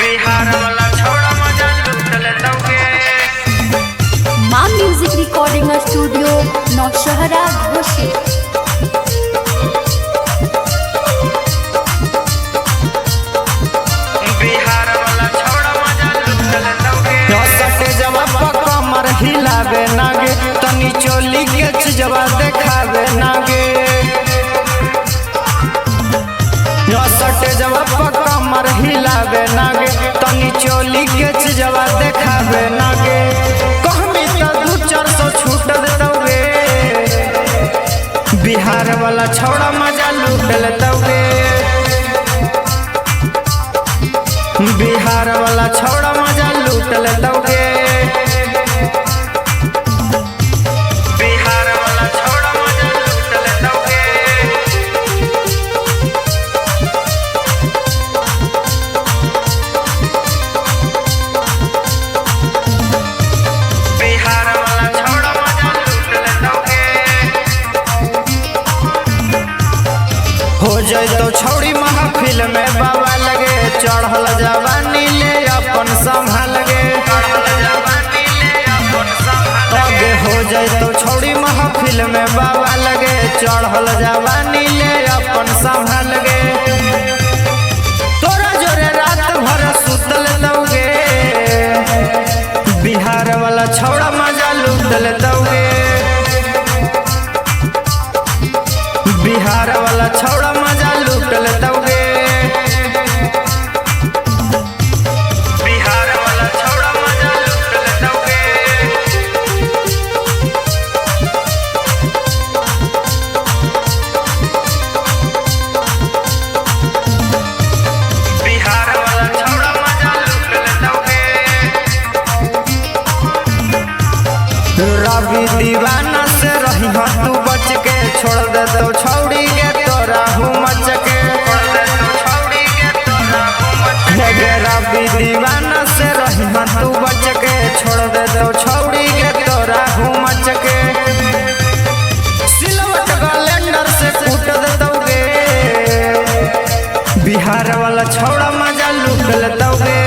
बिहार वाला छोड़ा मजा लूट लेतौगे। Maa music recording studio Naushahra Ghosi. Bihar वाला छोड़ा मजा लूट लेतौगे। सटे जवाब कमर हिलावे नागे तनी चोली के चीजवा देखावे नागे। सटे जवाब कमर हिलावे नागे तनी चोली के चीजवा देखावे नागे। कहमी तो 200-400 छूट देतौगे। बिहार वाला छोड़ा मजा लूट लेतौगे। बिहार वाला छोड़ा मजा लूट लेतौगे। बिहार वाला छोड़ा मजा लूट लेतौगे। बिहार वाला छोड़ा मजा लूट लेतौगे। हो जाए तो छौड़ी महफिल में बाबा लगे चढ़ल जवानी ले अपन संभाल गे। आगे हो जाए तो छौड़ी महफिल में बाबा लगे चढ़ल जवानी ले अपन संभाल गे। तोरा जोरे रात भर सुतल दौगे। बिहार वाला छौड़ा मजा लूट लेतौगे। बिहार वाला छौड़ा मजा लूट लेतौगे। बिहार वाला छोड़ा मजा लूट लेतौगे। बिहार वाला छोड़ा मजा लूट लेतौगे। रवि दीवाना से रही तू बच के छोड़ दे तो छौड़ी के तोरा हूँ मच के। गे रवि दीवाना से रही तू बच के छोड़ दे तो छौड़ी के तोरा हूँ मच के। सिलवट कैलेंडर से कूट देतौगे। बिहार वाला छौड़ा मजा लूट लेतौगे।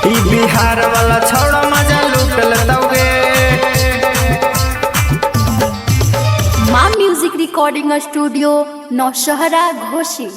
ई बिहार वाला छौड़ा मजा लूट लेतौगे। Maa music recording studio Naushahra Ghoshi.